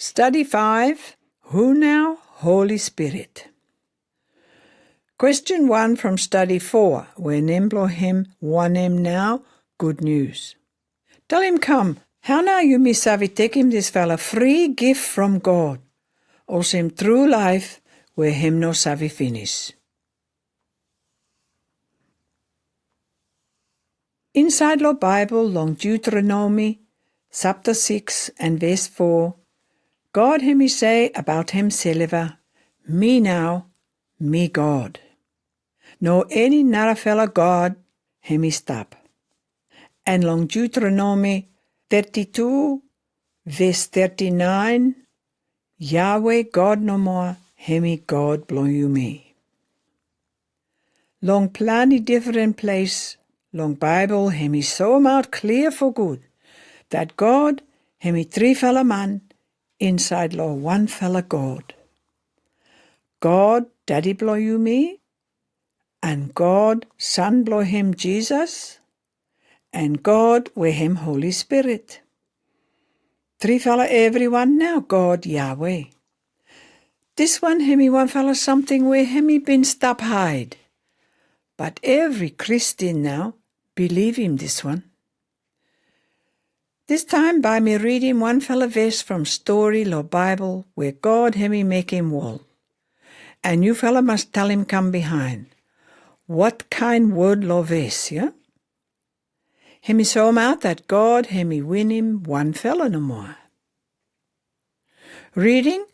Study 5. Who now? Holy Spirit. Question 1 from Study 4. When emblo him, wanem now, Gudnius. Tell him come. How now you me savi take him this fella free gift from God. Also him true life where him no savi finish. Inside the Bible, long Deuteronomy, chapter 6 and verse 4, God him say about himself, me now, me God. No any nara fella God him stop. And long Deuteronomy 32, verse 39, Yahweh God no more, him God blow you me. Long plenty different place, long Bible him so out clear for good, that God him three fella man, inside law one fella God. God Daddy blow you me, and God Son blow him Jesus, and God with him Holy Spirit. Three fella everyone now, God Yahweh. This one one fella something where been stop hide. But every Christian now believe him this one. This time by me reading one fella verse from story lo Bible where God make him wall. And you fella must tell him come behind. What kind word lo verse, yeah? Him saw him out that God win him one fella no more. Reading,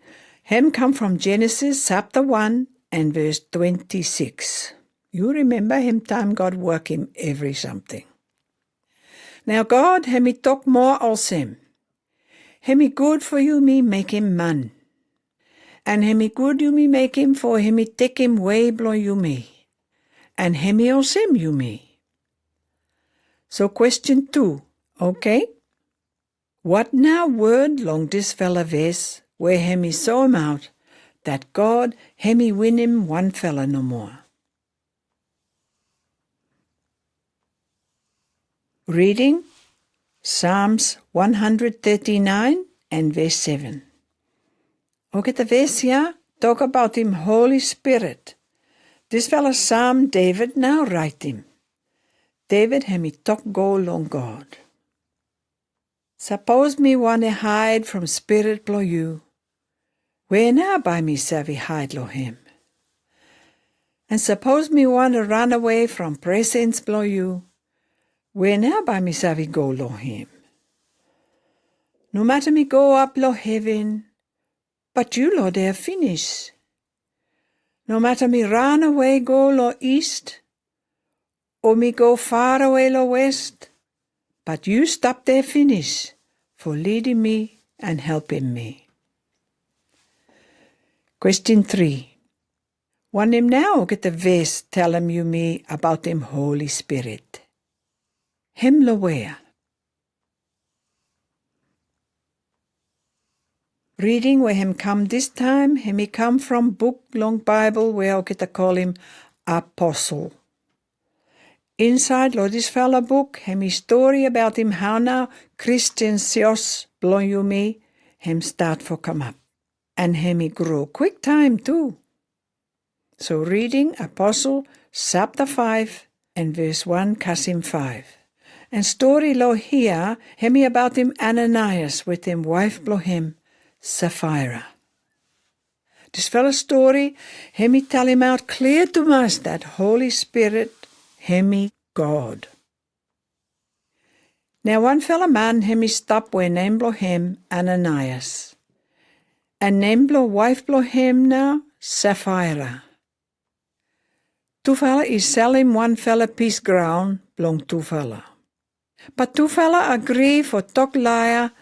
him come from Genesis chapter 1 and verse 26. You remember him time God work him every something. Now God talk more als him. Good for you me make him man. And good you me make him for take him way blow you me. And als him you me. So question 2, okay? What now word long this fella verse where saw him out that God win him one fella no more? Reading Psalms 139 and verse 7. Okay, the verse here talk about him Holy Spirit. This fella Psalm David now write him. David talk go long God. Suppose me wanna hide from spirit blow you. Where now by me savvy hide lo him? And suppose me wanna run away from presence blow you. Where now by me savvy go lo him? No matter me go up lo heaven, but you lo there finish. No matter me run away go lo east, or me go far away lo west, but you stop there finish for leading me and helping me. Question 3. Want him now get the verse tell him you me about him Holy Spirit. Him lo where? Reading where him come this time, he come from book long Bible where I get to call him Apostle. Inside lo this fella book, him story about him how now Christian Sios blow you me, him start for come up. And him grow quick time too. So reading Apostle chapter 5 and verse 1 Kasim 5. And story lo here, him about him Ananias with him wife blow him Sapphira. This fella story, him tell him out clear to us that Holy Spirit, him God. Now one fella man him stop where name blow him Ananias. And name blow wife blow him now Sapphira. Two fella is sell him one fella piece ground belong two fella. But two fella agree for talk liar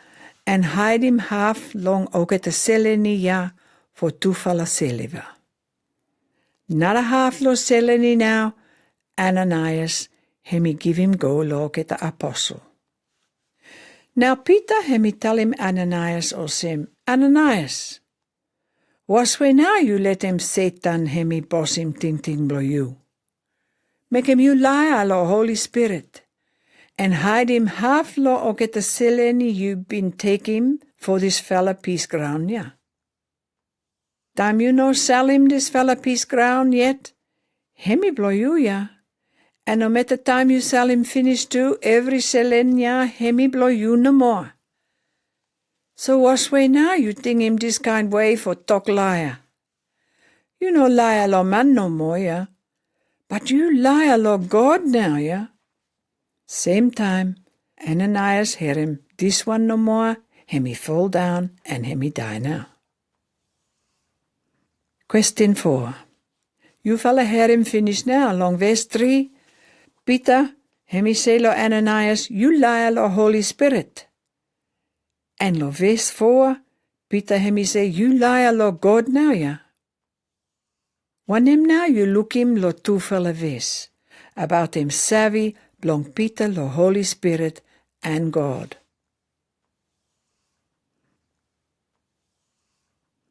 and hide him half long ook at the seleni ja for two fella selva. Not a half lo seleni now, Ananias, him give him go look at the apostle. Now Peter him tell him Ananias or him, Ananias, was when now you let him Satan him boss him ting blow you. Make him you liar lo Holy Spirit. and hide him half lo och get the sileni you been take him for this fella piece ground, yeah. Time you no sell him this fella piece ground yet, hemi blow you, yeah. And no matter time you sell him finish too, every selenia hemi blow you no more. So what's way now you think him this kind way for talk liar? You no liar lo man no more, yeah. But you liar lo God now, yeah. Same time, Ananias hear him, this one no more, him he fall down and him he die now. Question 4. You fella hear him finish now, along verse 3. Peter, him he say lo Ananias, you liar lo Holy Spirit. And lo verse 4, Peter him he say, you liar lo God now, yeah. One him now you look him lo two fella verse, about him savvy, Blong Peter lo Holy Spirit and God.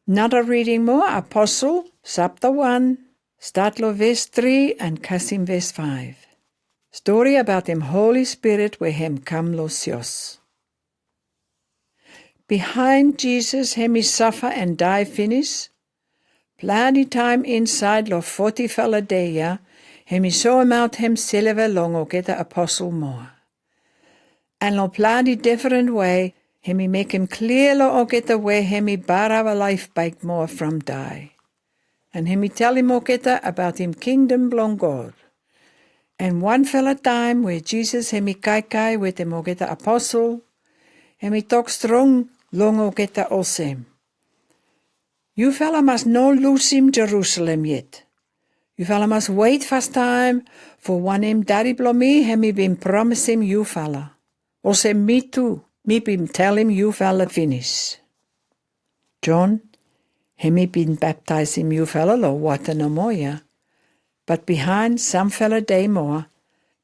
Another reading more, Apostle, chapter 1, start lo verse 3 and Kasim verse 5. Story about him Holy Spirit where him come lo sios. Behind Jesus him he suffer and die finish. Plenty time inside lo 40 fella day, yeah. Him he saw him out him silver long or get the apostle more. And lo plenty different way, him he make him clear lo or get the way him he bar our life back more from die. And him he tell him o get about him kingdom blong God. And one fella time where Jesus him he kai with him o get the apostle, him he talk strong long o get the also. You fella must no lose him Jerusalem yet. You fella must wait fast time for one him daddy blow me him he been promise him you fella. Also me too. Me been tell him you fella finish. John, him he been baptize him you fella lo water no more, yeah. But behind some fella day more,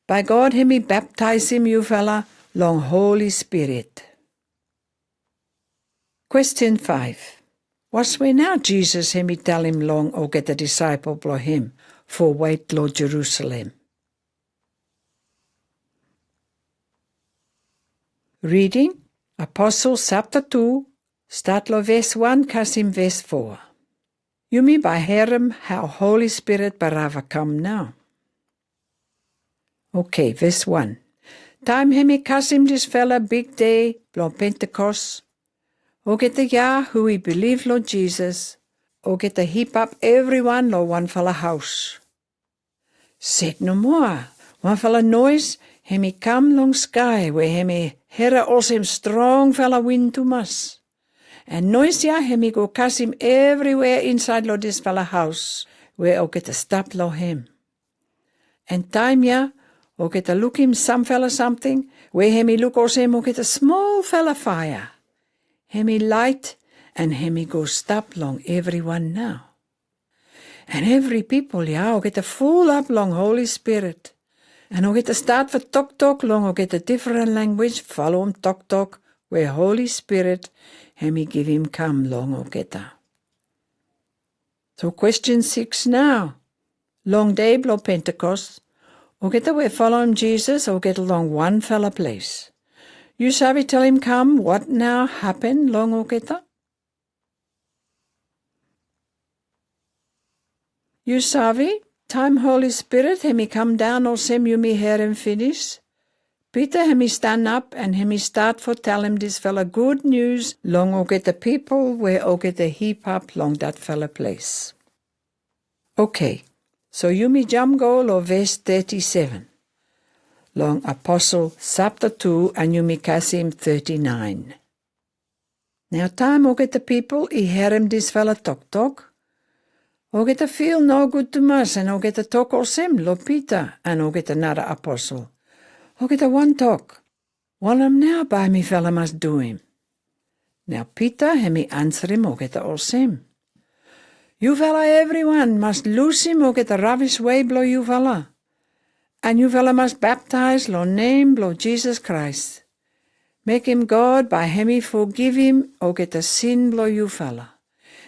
by God him he baptize him you fella long Holy Spirit. Question 5. What's way now Jesus him he tell him long or get the disciple blow him for wait lo Jerusalem. Reading, Apostles chapter 2, start lo verse 1, Kasim verse 4. You mean by Herem how Holy Spirit barava come now. Okay, verse 1. Time him he Kasim this fella big day, blow Pentecost. O get the Yah who he believe Lord Jesus, o get the heap up everyone lo one fella house. Said no more, one fella noise, him he come long sky where him he herre also him strong fella wind to mas. And noise ya him he go cast him everywhere inside lo this fella house, where o get a stop lo him. And time ya, o get a look him some fella something, where him he look also him o get a small fella fire. Him he light, and him he go stop long everyone now. And every people, yeah, o get a full up long Holy Spirit. And o get a start for talk long, o get a different language, follow him talk, where Holy Spirit, him he give him come long o get a. So question 6 now. Long day blow Pentecost, o get a where follow him Jesus, o get along one fella place. You sabi tell him come, what now happen long o get a? You sabi, time Holy Spirit, him he come down or him you me hear him finish. Peter him he stand up and him he start for tell him this fella good news long o get the people where o get the heap up long that fella place. Okay, so you me jump go lo verse 37. Long Apostle chapter 2 and you me Kasim 39. Now time o get the people he hear him this fella talk. O get a feel no good to us and o get a talk or sim lo Peter and o get another apostle. O get a one talk. Well now by me fella must do him. Now Peter him he answer him o get a all sim. You fella everyone must lose him o get a ravish way blow you fella. And you fella must baptize lo name blow Jesus Christ. Make him God by him he forgive him o get a sin blow you fella.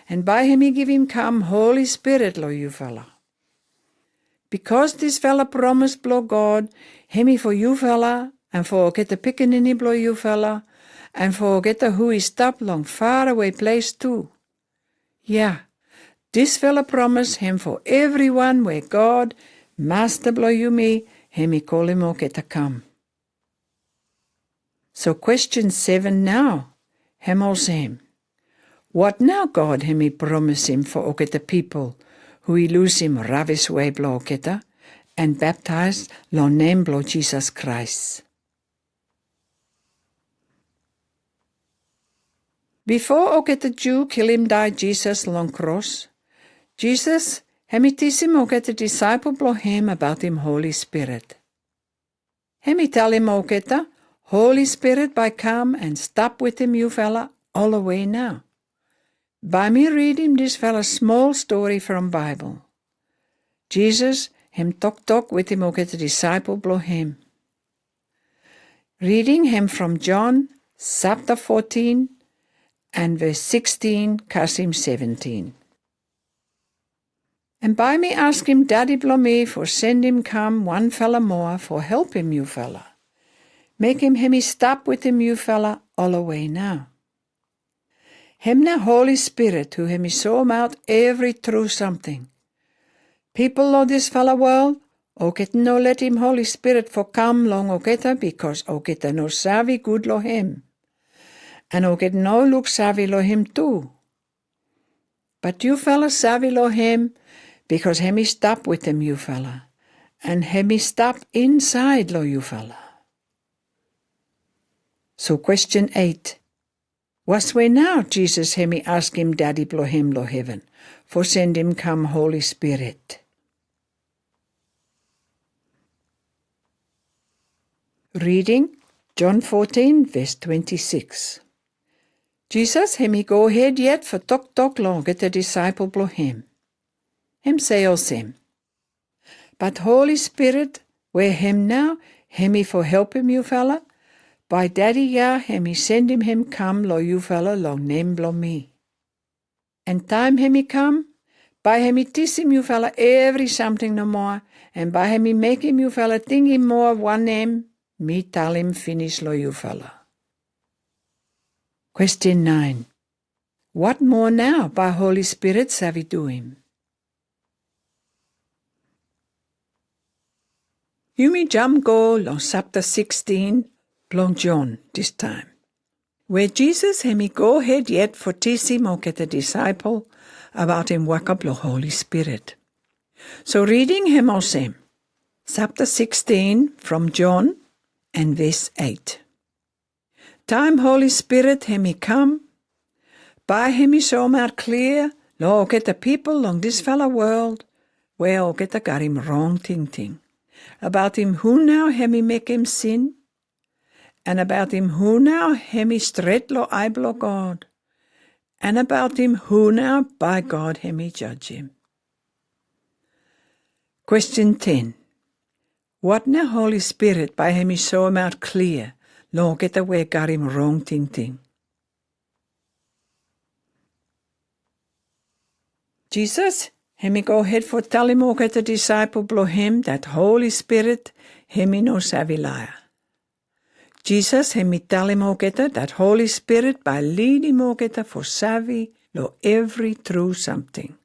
And by him he give him come Holy Spirit lo you fella. Because this fella promised blow God, him he for you fella, and for get the pickaninny blow you fella, and for get the who he stop long far away place too. Yeah, this fella promise him for everyone where God, Master blow you me, him he call him or get to come. So question 7 now, him also him. What now God him he promise him for o get the people, who he lose him ravish way blow geta, and baptized lo name blow Jesus Christ. Before o get the Jew kill him die Jesus long cross, Jesus him he teach him o get the disciple blow him about him Holy Spirit. Him he tell him o get the Holy Spirit by come and stop with him you fella all the way now. By me read him this fella small story from Bible. Jesus him talk with him o get the disciple blow him. Reading him from John chapter 14 and verse 16, Kasim 17. And by me ask him Daddy blow me for send him come one fella more for help him you fella. Make him he stop with him you fella all away now. Him na Holy Spirit who him saw him out every true something. People of this fella world, o get no let him Holy Spirit for come long o geta because o geta no savvy good lo him. And o get no look savvy lo him too. But you fella savvy lo him because him he stop with him you fella. And him he stop inside lo you fella. So question 8. Was way now Jesus him he ask him Daddy blow him lo heaven for send him come Holy Spirit. Reading John 14 verse 26. Jesus him he go ahead yet for talk long get the disciple blow him. Him say also him. But Holy Spirit where him now him he for help him you fella. By Daddy ya him he send him come lo you fella long name blow me. And time him he come, by him he teach him you fella every something no more, and by him he make him you fella think him more one name, me tell him finish lo you fella. Question 9. What more now by Holy Spirit shall we do him? You me jump go long chapter 16, Blong John this time. Where Jesus him he go ahead yet for teach him or get a disciple about him wake up the Holy Spirit. So reading him also him, chapter 16 from John and verse 8. Time Holy Spirit him he come, by him he show him out clear, lo get the people along this fella world, where o get the got him wrong thing. About him who now him he make him sin, and about him who now him he straight lo I blow God, and about him who now by God him he judge him. Question 10. What now Holy Spirit by him he show him out clear, lo get the way got him wrong thing. Jesus him he go ahead for tell him or get the disciple blow him that Holy Spirit him he no savvy liar. Jesus him he tell him or get that Holy Spirit by lead him or get for savvy lo every true something.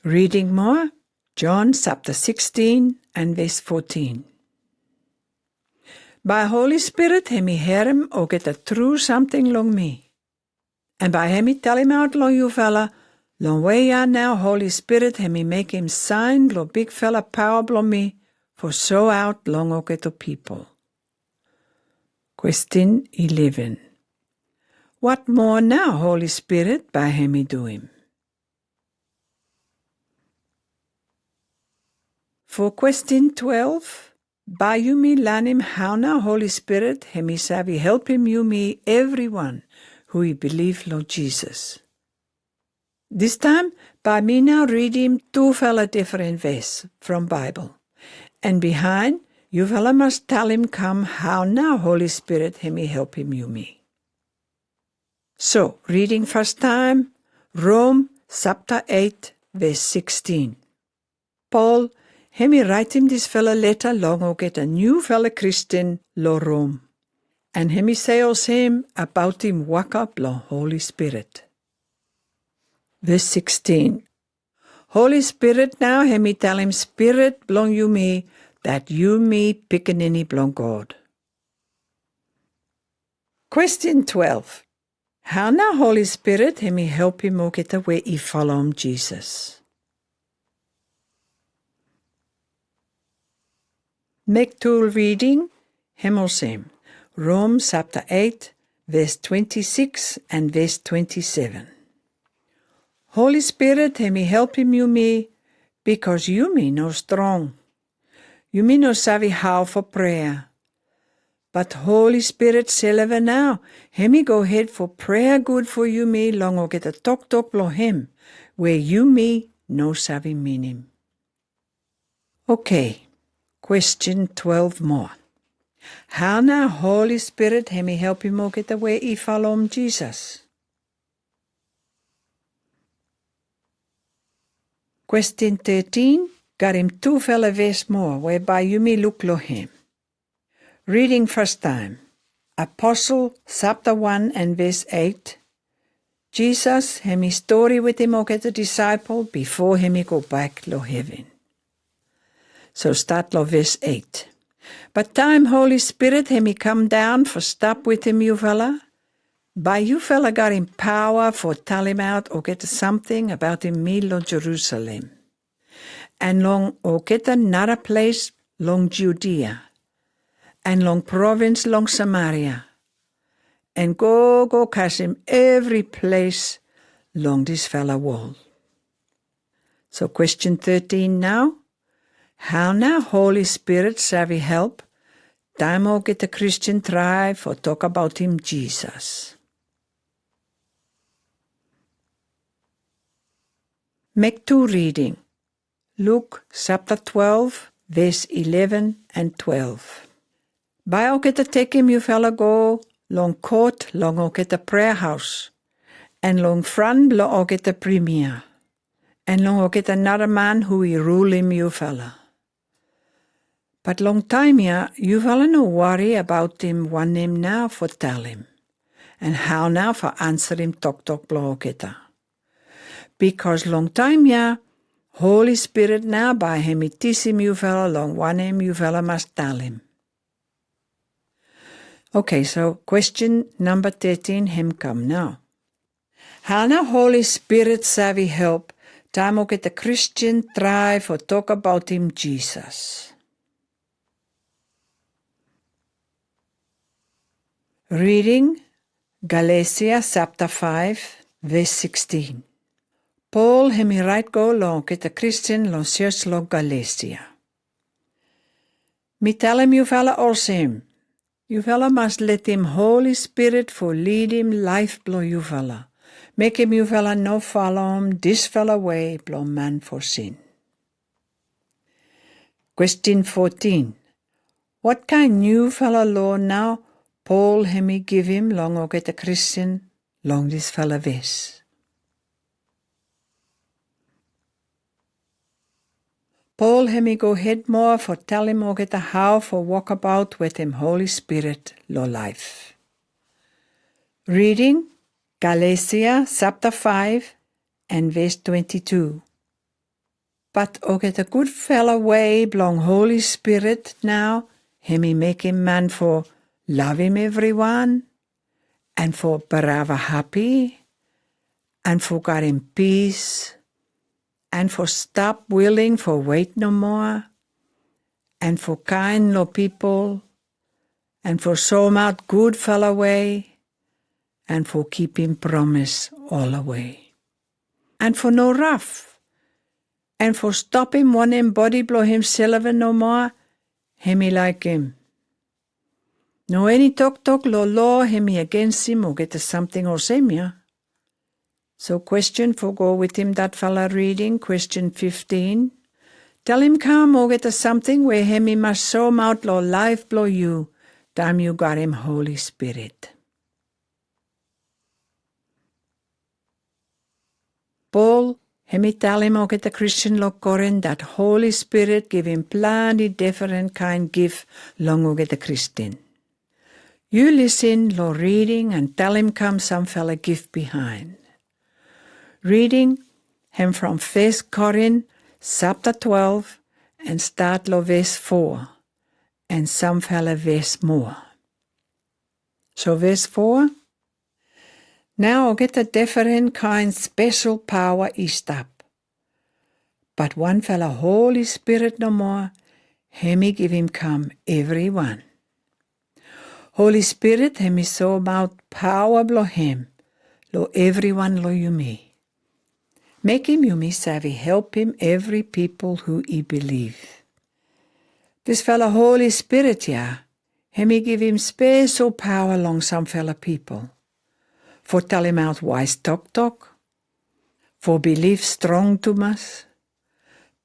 Reading more, John chapter 16 and verse 14. By Holy Spirit him he hear him or get a true something long me. And by him he tell him out long you fella, long way ya now Holy Spirit him he make him sign lo big fella power blong me for show out long o get to people. Question 11. What more now Holy Spirit by him he do him? For question 12, by you me learn him how now Holy Spirit him he savvy help him you me everyone who he believe Lord Jesus. This time by me now read him 2 fella different verse from Bible, and behind you fella must tell him come how now Holy Spirit him he help him you me. So reading first time Rome chapter 8 verse 16. Paul hemi write him this fella letter long or get a new fella Christian lo Rome. And hemi say os him about him waka blo Holy Spirit. Verse 16. Holy Spirit now hemi tell him Spirit blong you me that you me pickaninny blong God. Question 12. How now Holy Spirit hemi help him o get away I follow him Jesus? Make tool reading, hemosem, Rome chapter 8, verse 26 and verse 27. Holy Spirit, hemi help him you me, because you me no strong. You me no savvy how for prayer. But Holy Spirit selve now, hemi go ahead for prayer good for you me, long o get a talk lo him, where you me no savvy mean him. Okay. Question 12 more. How now Holy Spirit hemi help him o get away I follow him Jesus? Question 13. Got him two fella verse more, whereby you may look lo him. Reading first time. Apostle chapter 1 and verse 8. Jesus hemi story with him o get a disciple before hemi go back lo heaven. So start lo verse 8. But time Holy Spirit hemi come down for stop with him you fella. By you fella got him power for tell him out or get something about him me lo Jerusalem. And long or get another place long Judea. And long province long Samaria. And go cast him every place long this fella wall. So question 13 now. How now Holy Spirit savvy help? Time o get a Christian try for talk about him Jesus. Make two reading. Luke chapter 12, verse 11 and 12. By o get a take him you fella go, long court, long o get a prayer house, and long front lo o get a premier, and long o get another man who he rule him you fella. But long time ya, you fella no worry about him one him now for tell him, and how now for answer him talk blo o geta. Because long time ya, Holy Spirit now by him it teach him you fella long one him you fella must tell him. Okay, so question number 13 him come now. How now Holy Spirit savvy help time o get a Christian try for talk about him Jesus? Reading Galatia chapter 5 verse 16. Paul hemi right go long get a Christian long church long Galatia. Me tell him you fella also him. You fella must let him Holy Spirit for lead him life blow you fella. Make him you fella no follow him this fella way blow man for sin. Question 14. What kind new fella law now Paul hemi give him long o get a Christian long this fella ves? Paul hemi go head more for tell him o get a how for walk about with him Holy Spirit lo life. Reading Galatia chapter 5 and verse 22. But o get a good fella way blong Holy Spirit now hemi make him man for love him everyone and for berava happy and for got him peace and for stop willing for wait no more and for kind no people and for show him out good fella way and for keep him promise all away and for no rough and for stop him one him body blow himself no more hemi like him. No any talk lo hemi against him or get a something or same ya. So question for go with him that fella reading, question 15. Tell him come or get a something where hemi must show him out lo life blow you, time you got him Holy Spirit. Paul Hemi tell him ook at the Christian lokoren that Holy Spirit give him plenty different kind gift long ook at the Christian. You listen lo reading and tell him come some fella gift behind. Reading him from 1 Corinth chapter 12 and start lo verse 4 and some fella verse more. So verse 4. Now I'll get a different kind special power east up. But one fella Holy Spirit no more, hemi give him come everyone. Holy Spirit hemi so about power blo him, lo everyone lo you me. Make him you me savvy, help him every people who he believe. This fella Holy Spirit hemi give him special power long some fella people. For tell him out wise talk, for believe strong to us,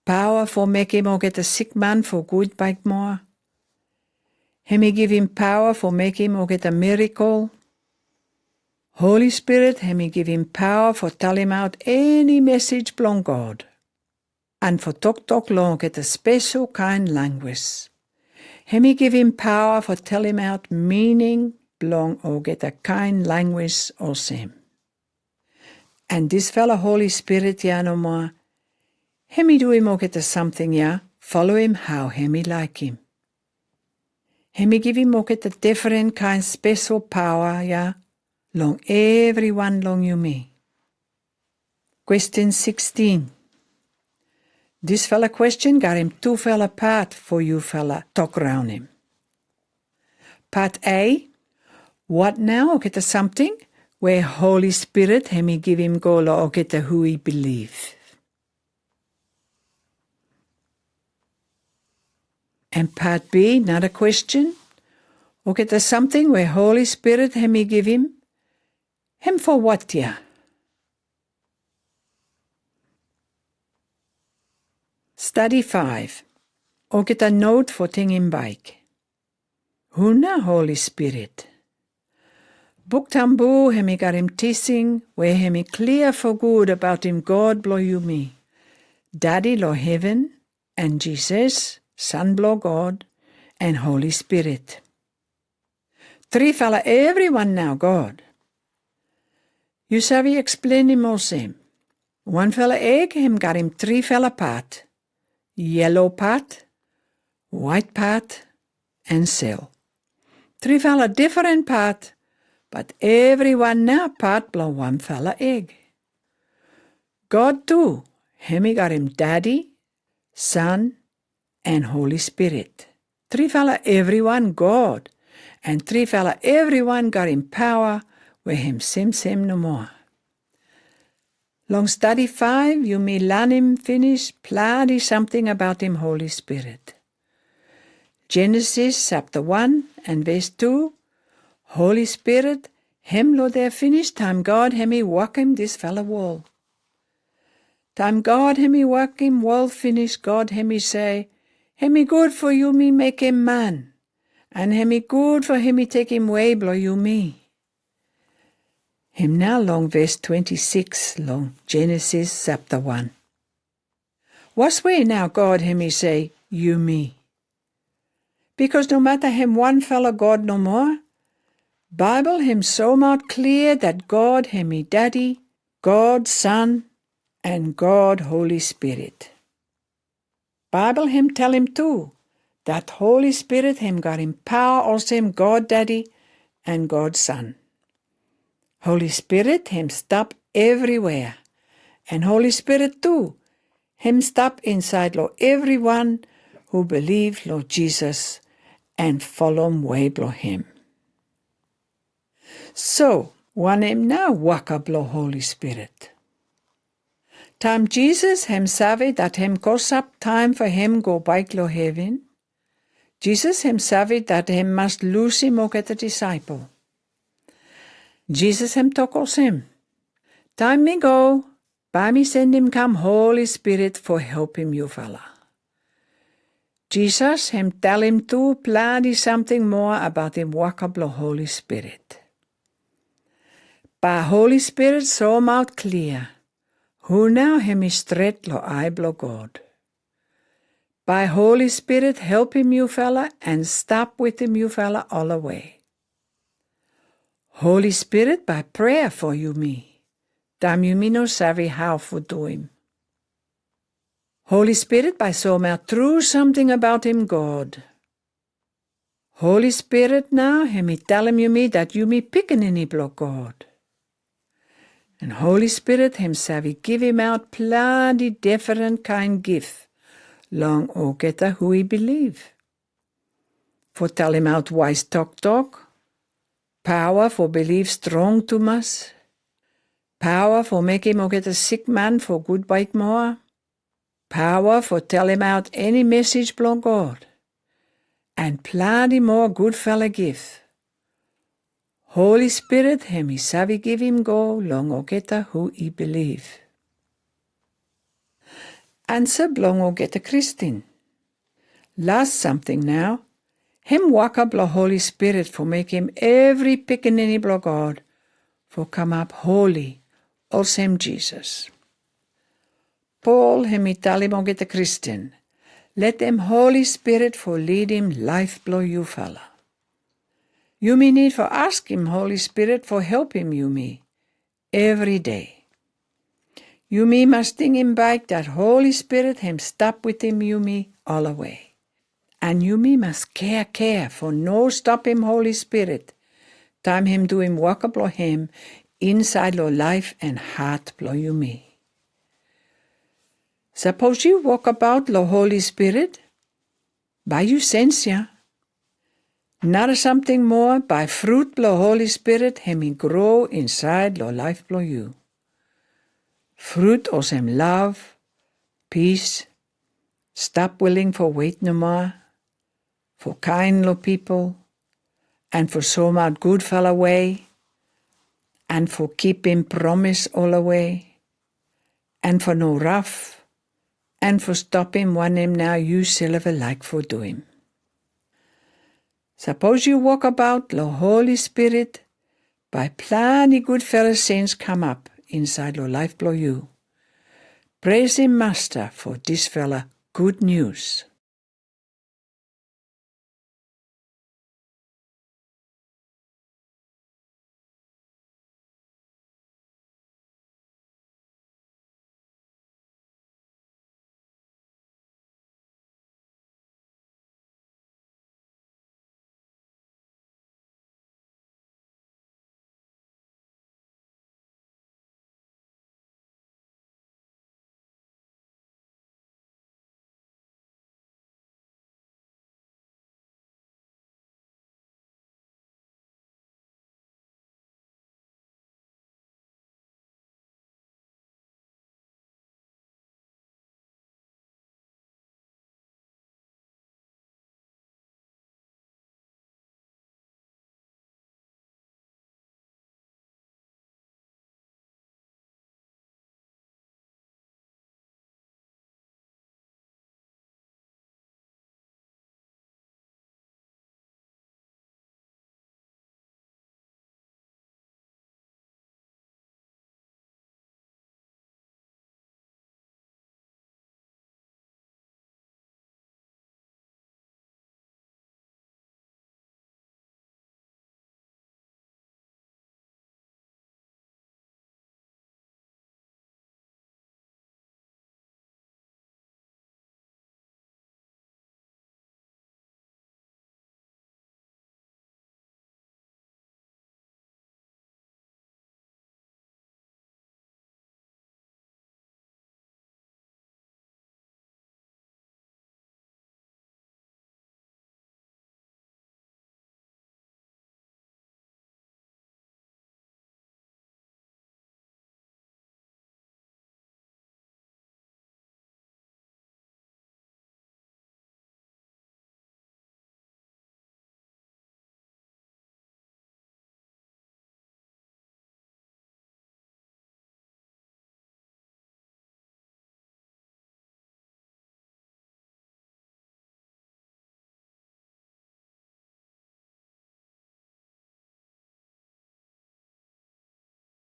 power for make him or get a sick man for good bike more. Hemi give him power for make him or get a miracle. Holy Spirit, hemi give him power for tell him out any message blong God. And for talk long get a special kind language. Hemi give him power for tell him out meaning blong or get a kind language or same. And this fella Holy Spirit no more, hemi do him or get a something follow him how hemi like him. Hemi give him or get a different kind special power long everyone long you me. Question 16. This fella question got him 2 fella part for you fella talk around him. Part A. What now? Or get a something where Holy Spirit hemi give him go or get a who he believe. And part B, another question. Or get a something where Holy Spirit hemi give him for what Study 5. Or get a note for ting him bike. Who na Holy Spirit? Book tambu hemi got him teasing where hemi clear for good about him God blow you me. Daddy lo heaven and Jesus, Son blow God and Holy Spirit. 3 fella everyone now God. You savvy explain him all same. 1 fella egg him got him 3 fella part. Yellow part, white part and cell. 3 fella different part. But everyone now part blow 1 fella egg. God too, hemi got him Daddy, Son, and Holy Spirit. 3 fella everyone God, and 3 fella everyone got him power where him sim no more. Long study 5, you may learn him finish plenty something about him Holy Spirit. Genesis chapter 1 and verse 2. Holy Spirit, him lo there finish, time God hemi walk him this fella wall. Time God hemi walk him wall finish, God hemi say, hemi good for you me make him man, and hemi good for hemi take him way blow you me. Him now long verse 26 long Genesis chapter 1. What's way now God hemi say, you me? Because no matter him 1 fella God no more, Bible him so out clear that God him he Daddy, God Son, and God Holy Spirit. Bible him tell him too that Holy Spirit him got him power also him God Daddy and God Son. Holy Spirit him stop everywhere, and Holy Spirit too him stop inside lo everyone who believe Lord Jesus and follow him way blow him. So, one him now waka blow Holy Spirit. Time Jesus him savvy that him cost up time for him go back lo heaven. Jesus him savvy that him must lose him or get a disciple. Jesus him talk us him. Time me go, by me send him come Holy Spirit for help him you fella. Jesus him tell him too plenty something more about him waka blow Holy Spirit. By Holy Spirit so out clear Who now hemi stret lo I blo God. By Holy Spirit help him you fella and stop with him you fella all the way. Holy Spirit by prayer for you me. Dam you me no savvy how for do him. Holy Spirit by so mer true something about him God. Holy Spirit now hemi tell him you me that you me pickin in blo God. And Holy Spirit him savvy give him out plenty different kind gift. Long o geta who he believe. For tell him out wise talk. Power for believe strong to mas. Power for make him o get a sick man for good bike more. Power for tell him out any message belong God. And plenty more good fella give. Holy Spirit him he savvy give him go long o geta who he believe. Answer belong o geta Christine. Last something now. Him walk up the Holy Spirit for make him every pickaninny blo God for come up holy or same Jesus. Paul him he tell him o get a Christian. Let him Holy Spirit for lead him life blow you fella. You me need for ask him Holy Spirit for help him you me every day. You me must think him back that Holy Spirit him stop with him you me all the way. And you me must care for no stop him Holy Spirit. Time him do him walk up blow him inside lo life and heart blow you me. Suppose you walk about lo Holy Spirit, by you sense ya. Not something more, by fruit blow Holy Spirit him he grow inside lo life blow you. Fruit os him love, peace, stop willing for wait no more, for kind lo people, and for so out good fella way, and for keep him promise all away, and for no rough, and for stop him one him now you silver like for do him. Suppose you walk about lo Holy Spirit, by plenty good fella saints come up inside lo life blow you. Praise him Master for this fella good news.